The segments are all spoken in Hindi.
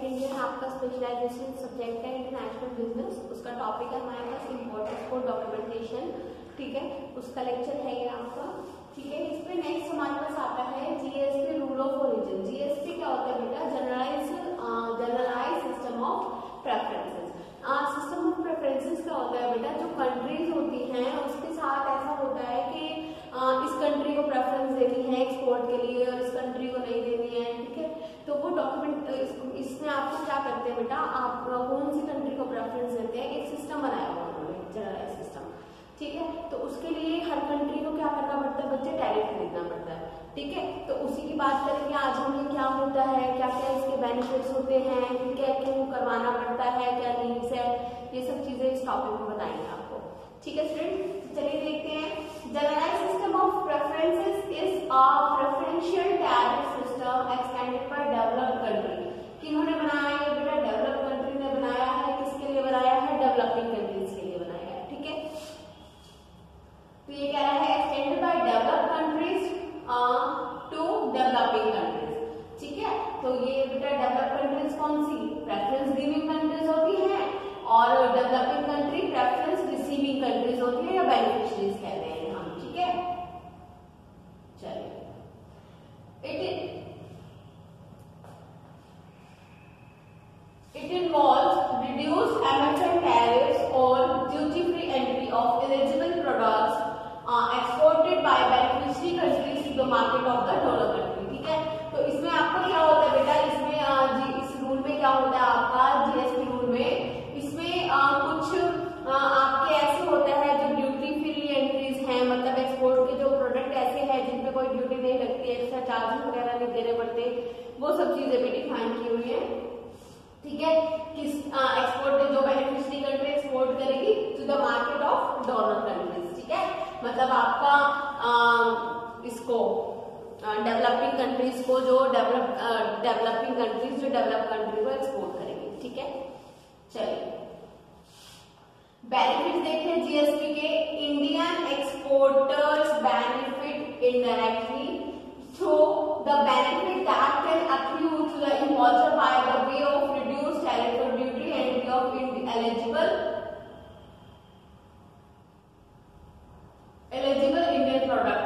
सेकेंड जो है आपका स्पेशलाइजेशन सब्जेक्ट है इंटरनेशनल बिजनेस, उसका टॉपिक है हमारे पास इम्पोर्टेंस फॉर डॉक्यूमेंटेशन, ठीक है, उसका लेक्चर है ये आपका, ठीक है। इस पे नेक्स्ट हमारे पास आता है GSP rule of origin. GSP क्या होता है बेटा? Generalise system of preferences. System of preferences क्या होता है बेटा? जो कंट्रीज होती हैं उसके साथ ऐसा होता है कि इस कंट्री को प्रेफरेंस देनी है एक्सपोर्ट के लिए और इस कंट्री को नहीं देनी है, ठीक है। तो वो डॉक्यूमेंट इसमें आपको क्या करते हैं बेटा, आप कौन सी कंट्री को प्रेफरेंस देते हैं, एक सिस्टम बनाया हुआ उन्होंने, जनरलाइज सिस्टम, ठीक है। तो उसके लिए हर कंट्री को क्या करना पड़ता है बच्चे? टैरिफ खरीदना पड़ता है, ठीक है। तो उसी की बात करेंगे आज हम, क्या होता है, क्या क्या इसके बेनिफिट्स होते हैं, ठीक है, क्यों करवाना पड़ता है, क्या नीड्स है, ये सब चीजें इस टॉपिक में बताएंगे आपको, ठीक है स्टूडेंट। चलिए देखते हैं। Generalised system of preferences is a preferential tariff system extended by developed country. किन्होंने बनाया है बेटा? डेवलप्ड कंट्री ने बनाया है। किसके लिए बनाया है? डेवलपिंग कंट्रीज के लिए बनाया है, ठीक है। तो ये कह रहा है extended by developed countries to developing countries, ठीक है। तो ये बेटा डेवलप्ड कंट्रीज कौन सी? प्रेफरेंस गिविंग कंट्रीज होती हैं, और developing country preference receiving countries होती है या बेनिफिशियरीज कहते हैं हम, ठीक है। चलिए, it involves reduced MFN tariffs or duty-free entry of eligible products exported by beneficiary countries to the market of the donor country, ठीक है। तो इसमें आपको क्या होता है बेटा? इसमें इस रूल में क्या होता है आपका जीएसपी रूल में? इसमें कुछ आपके ऐसे होता है जो ड्यूटी फ्री एंट्रीज हैं, मतलब एक्सपोर्ट के जो प्रोडक्ट ऐसे हैं जिन पे कोई ड्यूटी नहीं लगती है, एक्स्ट्रा चार्जेस वगैरह नहीं देने पड़ते, वो सब चीजें भी डिफाइन की हुई है, ठीक है। किस एक्सपोर्ट जो बेनिफिशियरी कंट्री एक्सपोर्ट करेगी to the market of donor countries, ठीक है। मतलब आपका इसको डेवलपिंग कंट्रीज को जो डेवलपिंग कंट्रीज जो डेवलप कंट्री को एक्सपोर्ट करेंगे, ठीक है। चलिए बेनिफिट देखिए जीएसपी के। Indian exporters benefit indirectly through the benefit that can accrue to the importer by the way of reduced tariff और duty entry of eligible Indian product,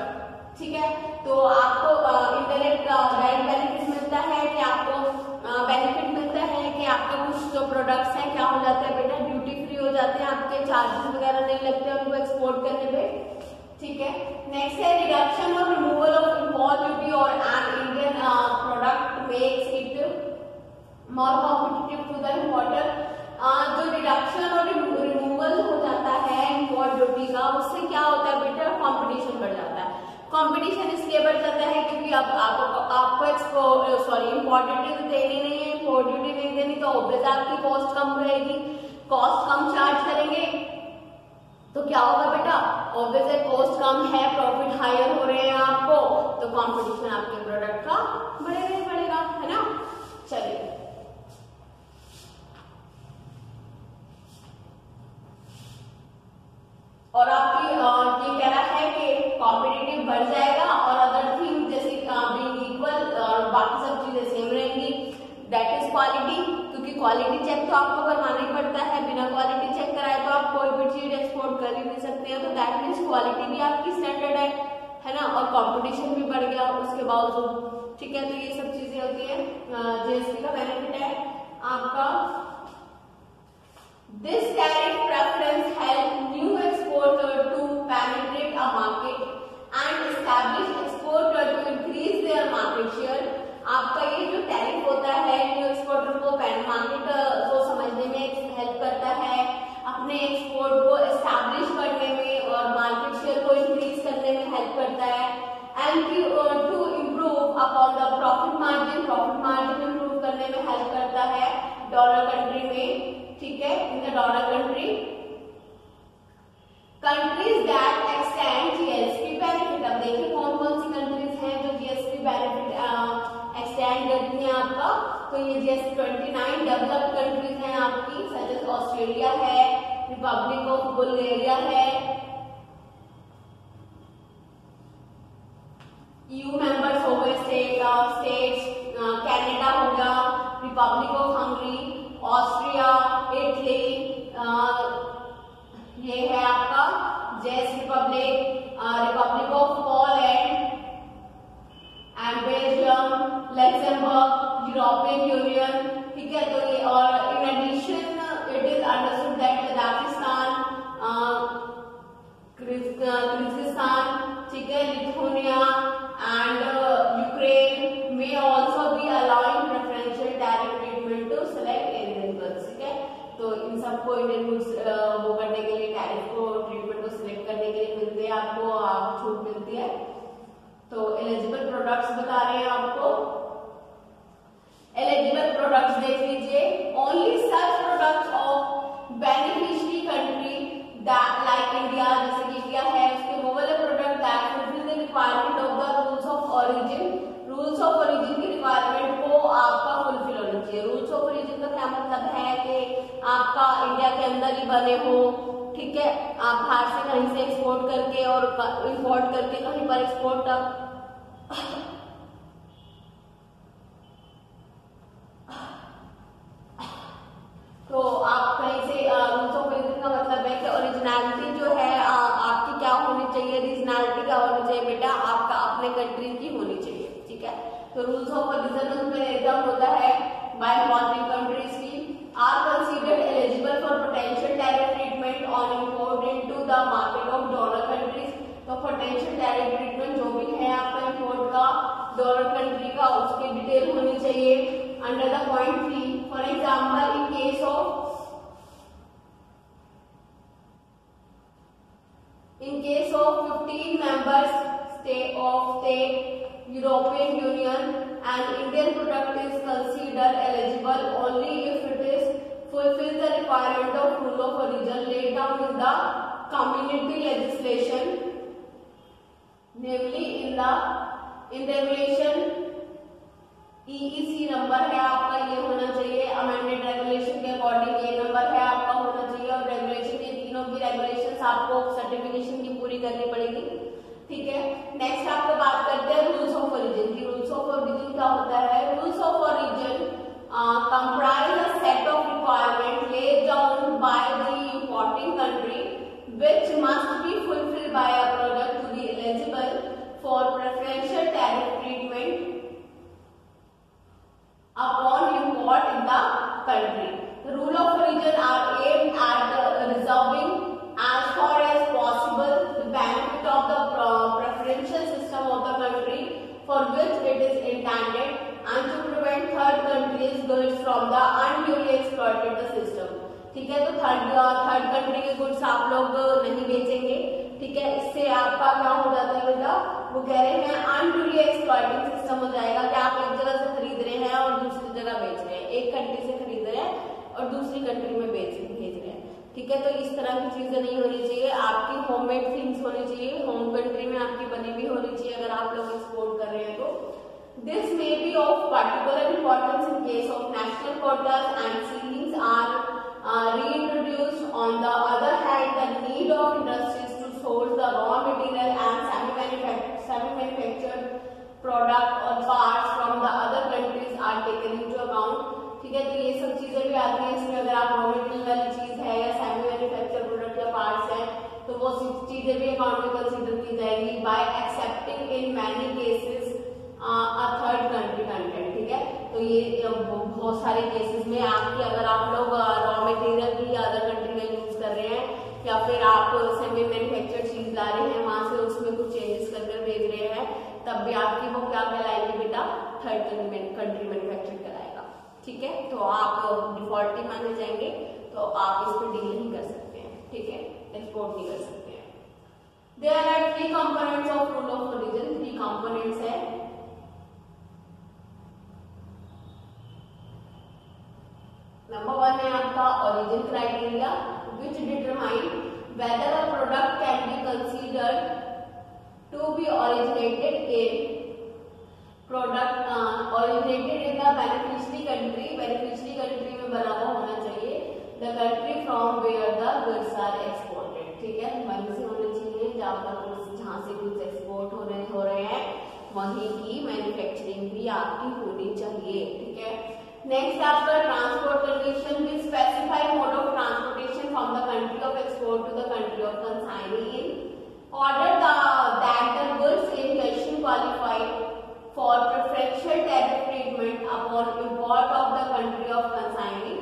ठीक है। तो आपको इंडायरेक्ट डायरेक्ट बेनिफिट मिलता है कि आपको बेनिफिट मिलता है कि आपके कुछ जो प्रोडक्ट्स हैं क्या हो जाते हैं बेटा? ड्यूटी फ्री हो जाते हैं, आपके चार्जेस वगैरह नहीं लगते उनको एक्सपोर्ट करने पे, ठीक है। नेक्स्ट है रिडक्शन और रिमूवल ऑफ इंपोर्ट ड्यूटी और an Indian product makes it more competitive to the importer. जो रिडक्शन और रिमूवल हो जाता है इंपोर्ट ड्यूटी का, उससे क्या होता है बेटा? कॉम्पिटिशन बढ़ जाता है। कंपटीशन इसलिए बढ़ जाता है क्योंकि अब आपको इंपोर्ट ड्यूटी तो देनी नहीं है, इंपोर्ट ड्यूटी नहीं देनी तो ऑब्वियस आपकी कॉस्ट कम रहेगी, कॉस्ट कम चार्ज करेंगे तो क्या होगा बेटा? ऑब्वियस है कॉस्ट कम है, प्रॉफिट हायर हो रहे हैं आपको, तो कंपटीशन आपके प्रोडक्ट का बढ़ेगा ही बढ़ेगा, है ना। चलिए और आपकी ये कह रहा है कि कॉम्पिटिटिव बढ़ जाएगा और अदर थिंग जैसे बीइंग इक्वल और बाकी सब चीजें सेम रहेंगी, दैट इज क्वालिटी। क्योंकि क्वालिटी चेक तो आपको करवाना ही पड़ता है, बिना क्वालिटी चेक कराए तो आप कोई भी चीज एक्सपोर्ट कर ही नहीं सकते हैं, तो दैट मीन्स क्वालिटी भी आपकी स्टैंडर्ड है ना, और कॉम्पिटिशन भी बढ़ गया उसके बावजूद, ठीक है। तो ये सब चीजें होती है, जीएसपी का बेनिफिट है आपका। This tariff preference help new exporter to penetrate a market and establish exporter to increase their market share। आपका ये जो टैरिफ होता है न्यू एक्सपोर्टर को मार्केट को समझने में हेल्प करता है, अपने एक्सपोर्ट को एस्टैब्लिश करने में और मार्केट शेयर को इंक्रीज करने में हेल्प करता है, and to improve upon the profit margin improve करने में हेल्प करता है डॉलर कंट्री में, ठीक है, in the dollar country. Countries that extend GSP benefit, अब देखिए कौन कौन सी कंट्रीज हैं जो जीएसपी बेनिफिट एक्सटेंड करती हैं आपका। तो ये जीएसपी 29 डेवलप्ड कंट्रीज हैं आपकी, सच एज ऑस्ट्रेलिया है, रिपब्लिक ऑफ बुल्गारिया है, EU मेंबर्स हो गए, स्टेट्स, कनाडा हो गया, republic of Hungary, Austria, Italy, ये है आपका चेक republic, republic of Poland and Belgium, Luxembourg, European union, ठीक है। तो ये और in addition it is understood that Kazakhstan, Kyrgyzstan, ठीक है, Lithuania and Ukraine may also be allowing preferential direct treatment to select Indian girls, ठीक है। तो इन सबको इंडियन रूल्स वो करने के लिए, टैरिफ को, ट्रीटमेंट को सिलेक्ट करने के लिए मिलते हैं, आपको छूट मिलती है। तो एलिजिबल प्रोडक्ट्स बता रहे हैं आपको। एलिजिबल प्रोडक्ट्स देख लीजिए, only such products of beneficiary country like India, जैसे कि इंडिया है, उसके वो वाले product that fulfil the requirement of the rules of origin. Rules of origin की रिक्वायरमेंट को आपका फुलफिल होनी चाहिए। रूल्स ऑफ ओरिजिन का क्या मतलब है कि आपका इंडिया के अंदर ही बने हो, ठीक है, आप बाहर से कहीं से एक्सपोर्ट करके और इंपोर्ट करके कहीं पर एक्सपोर्ट तक तो आप कहीं से रूल्स ऑफ ओरिजिन का मतलब है कि ओरिजिनलिटी जो है आपकी क्या होनी चाहिए, रीजनलिटी क्या होनी चाहिए बेटा, आपका अपने कंट्री की होनी चाहिए, ठीक है। तो रूल्स ऑफ ओरिजिन में एकदम होता है बाय फॉलोइंग कंट्रीज की are considered eligible for potential tariff treatment on import into the market of donor countries. तो पोटेंशियल टैरिफ ट्रीटमेंट जो भी है आपका इंपोर्ट का डोनर कंट्री का, उसकी डिटेल होनी चाहिए under the point 3। For example, in case of 15 members state European Union, an Indian product is considered eligible only if it is fulfills the requirement of rule of origin laid down in the community legislation, namely in regulation EEC number है आपका, ये होना चाहिए। अमेंडेड रेगुलेशन के अकॉर्डिंग ये नंबर है आपका होना चाहिए। और रेगुलेशन, ये तीनों की रेगुलेशंस आपको सर्टिफिकेशन की पूरी करनी पड़ेगी, ठीक है। नेक्स्ट आपको बात करते हैं रूल्स ऑफ ओरिजिन की। रूल्स ऑफ ओरिजिन क्या होता है? Rules of origin comprise a set of requirement laid down by the importing country which must be fulfilled by a product to be eligible for preferential tariff treatment upon import in the country. The rule of origin are aimed at reserving as far as possible the benefit of the preferential system of the country for which it is intended and to prevent third countries goods from the unduly exploited the system. ठीक है, तो थर्ड कंट्री के गुड्स आप लोग नहीं बेचेंगे, ठीक है। इससे आपका क्या हो जाता है बेटा, वो कह रहे हैं अनड्यूली एक्सप्लॉइटिंग सिस्टम हो जाएगा कि आप एक जगह से खरीद रहे हैं और दूसरी जगह बेच रहे हैं, एक कंट्री से खरीद रहे हैं और दूसरी कंट्री में भेज रहे हैं, ठीक है। तो इस तरह की चीजें नहीं होनी चाहिए। आपकी होममेड थिंग्स होनी चाहिए, होम कंट्री में आपकी बनी हुई होनी चाहिए अगर आप लोग एक्सपोर्ट कर रहे हैं तो। This may be of particular importance in case of national quarters and ceilings are reintroduced. On the other hand, the need of industries to source the raw material and semi-manufactured product or parts from the other countries are taken into account, ठीक है। तो ये सब चीजें भी आती हैं इसमें। अगर आप रॉ मटेरियल वाली चीज है या सेमी मैन्युफैक्चर प्रोडक्ट या पार्ट्स है तो वो चीजें भी अकाउंट में कंसीडर की जाएगी bye accepting in many cases third country content, ठीक है। तो ये बहुत सारे केसेस में आपकी, अगर आप लोग रॉ मटेरियल भी अदर कंट्री में यूज कर रहे हैं या फिर आप सेमी मैन्युफैक्चर्ड चीज ला रहे हैं वहां से उसमें कुछ चेंजेस कर भेज रहे हैं, तब भी आपकी वो क्या कहलाएगी बेटा, थर्ड कंट्री मैन्युफैक्चर्ड कहलाएगा, ठीक है। तो आप डिफॉल्टी माने जाएंगे, तो आप इस पर डील नहीं कर सकते हैं, ठीक है, एक्सपोर्ट नहीं कर सकते हैं। There are 3 components of rule of origin. 3 components है। नंबर 1 है आपका origin criteria which determine whether a product can be considered to be originated in the beneficiary country. Beneficiary country में बना हुआ होना चाहिए the country from where the goods are exported, ठीक है। वहीं से होना चाहिए जहां से गुड्स एक्सपोर्ट हो रहे हैं वहीं की मैन्युफैक्चरिंग भी आपकी होनी चाहिए, ठीक है। नेक्स्ट आपका transport condition will specify mode of transportation from the country of export to the country of consignee in order that the goods in question qualified for preferential tariff treatment upon import of the country of consignee.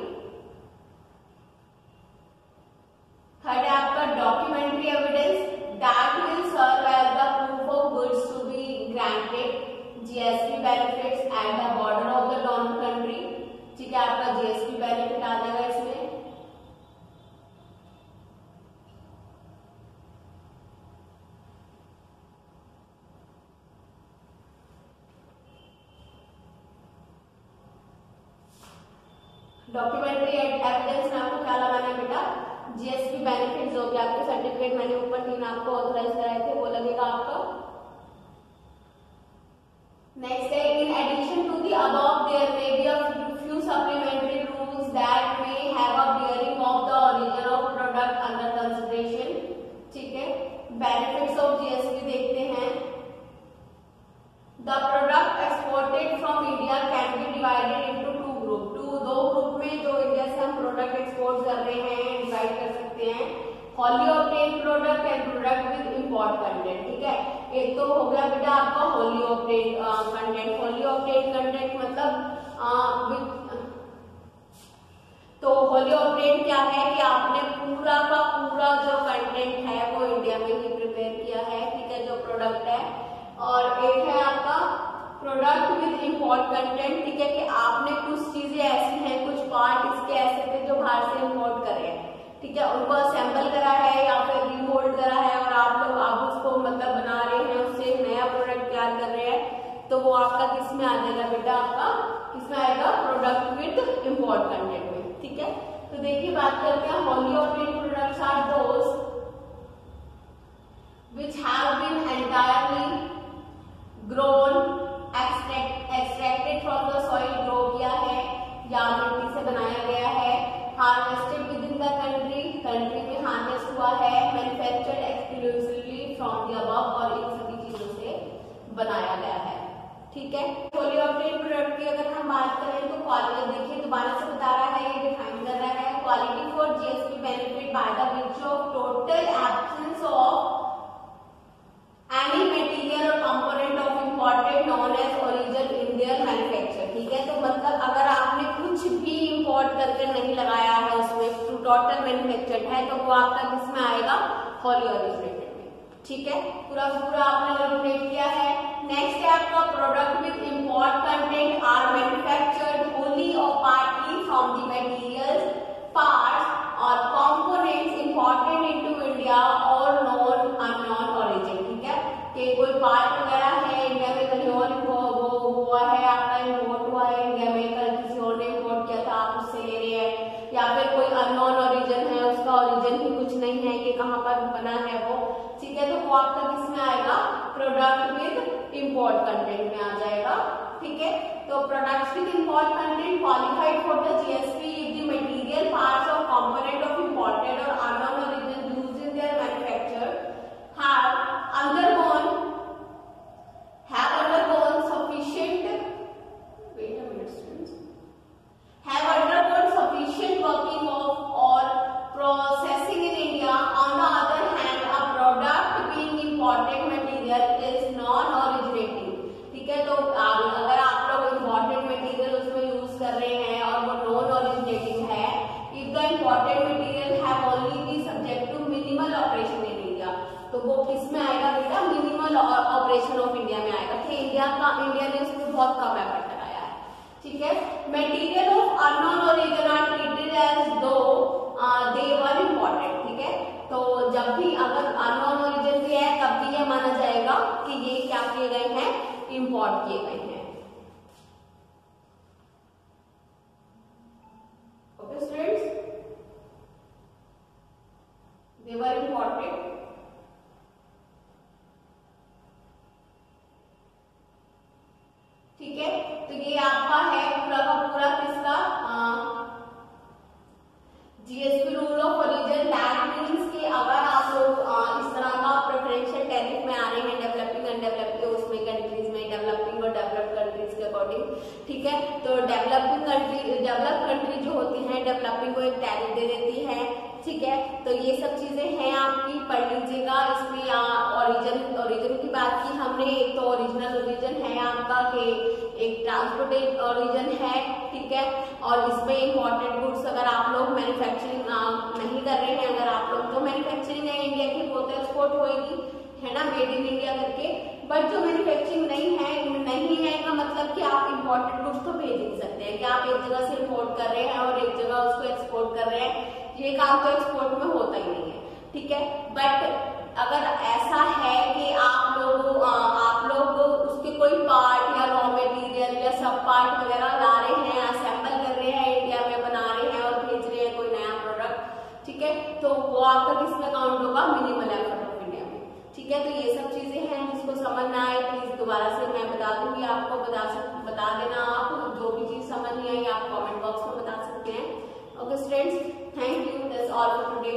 Third है आपका documentary evidence that will serve as the proof of goods to be granted GSP benefits at the border of the donor country. ठीक है, आपका GSP benefit आ जाएगा इसमें। डॉक्यूमेंट्री एविडेंस में आपको क्या लगाना है बेटा, जीएसपी बेनिफिट जो भी आपके सर्टिफिकेट मैंने ऊपर 3 आपको ऑथराइज कराए थे वो लगेगा आपका। नेक्स्ट है in addition to the above there may be a few supplementary rules that may have a bearing of the origin of product under consideration. ठीक है, बेनिफिट्स ऑफ जीएसपी देखते हैं। The product exported from India can be divided into दो ग्रुप में जो इंडिया से हम प्रोडक्ट एक्सपोर्ट कर रहे हैं डिवाइड कर सकते हैं, wholly obtain product and product with import content. ठीक है, एक तो हो गया बेटा आपका Holi obtain content. Holi obtain content मतलब तो होली ऑब्टेन क्या है कि आपने पूरा का पूरा जो कंटेंट है वो इंडिया में ही प्रिपेयर किया है। ठीक है, जो प्रोडक्ट है। और एक है आपका प्रोडक्ट विद इंपोर्ट कंटेंट। ठीक है, कि आपने कुछ चीजें ऐसी हैं, कुछ पार्ट इसके ऐसे थे जो बाहर से इंपोर्ट करे हैं। ठीक है, उनको असेंबल करा है या फिर रीमोल्ड करा है और आप लोग आप उसको मतलब बना रहे हैं, उससे नया प्रोडक्ट तैयार कर रहे हैं, तो वो आपका किस में आ जाएगा बेटा, आपका किसमें आएगा, प्रोडक्ट विद इंपोर्ट कंटेंट में। ठीक है, तो देखिए बात करते हैं wholly obtained products are those which have been entirely grown extracted from the soil, grow किया है या मिट्टी से बनाया गया है, harvested within the country में हार्वेस्ट हुआ है, manufactured exclusively from the above, और इन सभी चीजों से बनाया गया है। ठीक है, होली ऑब्टेन प्रोडक्ट की अगर हम बात करें तो क्वालिटी देखिए दोबारा से बता रहा है, ये डिफाइन कर रहा है quality for GSP benefit by the which of total absence of any material और component of imported non as origin in their manufacture. ठीक है, तो मतलब अगर आपने कुछ भी इंपोर्ट करके नहीं लगाया है उसमें, टोटल मैन्युफैक्चर्ड है, तो वो आपका किसमें आएगा, होली ओरिजिनेटेड में। ठीक है, पूरा आपने ओरिजिनेट किया है। नेक्स्ट है आपका product with import content are manufactured wholly और partly from the materials, parts और कंपोनेंट्स इंपोर्टेड इनटू इंडिया और नॉन अननोन ओरिजिन। ठीक है, कि कोई पार्ट वगैरह है इंडिया में कहीं और वो हुआ है, आपका इंपोर्ट हुआ है इंडिया में, कल किसी और ने इंपोर्ट किया था, आप उससे ले रहे हैं, या फिर कोई अननोन ओरिजिन है, उसका ओरिजिन ही कुछ नहीं है कि कहाँ पर बना है वो। ठीक है, तो वो आपका किसमें आएगा, प्रोडक्ट विद इंपोर्ट कंटेंट में आ जाएगा। ठीक है, तो products with import content qualified for the GSP if the material parts और कंपोनेंट ऑफ इंपोर्टेड और unknown origin used in their manufacture have undergone sufficient working of or processing in India. On the other hand, a product being imported material is non-originating. ठीक है, तो अगर आप लोग imported material उसमें यूज कर रहे हैं और वो non-originating है, if the imported material have only be subject to minimal operation in India, तो वो किसमें आएगा बेटा, मिनिमल ऑपरेशन ऑफ इंडिया में आएगा, कि इंडिया ने उसमें बहुत कम एफर्ट लगाया है। ठीक है, material of unknown origin are treated as though they were imported. ठीक है, तो जब भी अगर अननोन ओरिजिन भी है तब भी यह माना जाएगा कि ये क्या किए गए हैं, इंपोर्ट किए गए हैं। ओके स्टूडेंट्स, दे वर इंपोर्टेड। ठीक है, तो ये आपका है पूरा का पूरा किसका, GSP rule of origin. That means कि अगर आप लोग इस तरह का प्रेफरेंशियल टैरिफ में आ रहे हैं डेवलपिंग एंड डेवलपिंग उसमें कंट्रीज में, डेवलपिंग और डेवलप्ड कंट्रीज के अकॉर्डिंग, ठीक है। तो डेवलप कंट्री जो होती है डेवलपिंग को एक टैरिफ दे देती है, ठीक है। तो ये सब चीजें हैं आपकी, पढ़ लीजिएगा। इसमें ओरिजिन की बात की हमने, एक तो ओरिजिनल ओरिजिन है आपका कि एक ट्रांसपोर्टेड ओरिजिन है, ठीक है। और इसमें इम्पोर्टेंट गुड्स अगर आप लोग मैन्युफैक्चरिंग नहीं कर रहे हैं, अगर आप लोग तो मैन्युफैक्चरिंग है इंडिया की वो तो एक्सपोर्ट होएगी, है ना, मेड इन इंडिया करके। बट जो मैन्युफैक्चरिंग नहीं है का मतलब कि आप इम्पोर्टेंट गुड्स तो भेज नहीं सकते हैं कि आप एक जगह से इम्पोर्ट कर रहे हैं और एक जगह उसको एक्सपोर्ट कर रहे हैं, ये काम तो एक्सपोर्ट में होता ही नहीं है, ठीक है। बट अगर ऐसा है कि आप लोग उसके कोई पार्ट या रॉ मटेरियल या सब पार्ट वगैरह ला रहे हैं, असेंबल कर रहे हैं, इंडिया में बना रहे हैं और भेज रहे हैं कोई नया प्रोडक्ट, ठीक है, तो वो आपका किसमें काउंट होगा, मिनिमल एफर्ट ऑफ इंडिया में, ठीक है। तो ये सब चीजें हैं, जिसको समझ ना आए प्लीज दोबारा से मैं बता दूंगी आपको, बता देना। आप जो भी चीज समझ नहीं आई आप कमेंट बॉक्स में बता सकते हैं। Okay students, thank you, that's all for today.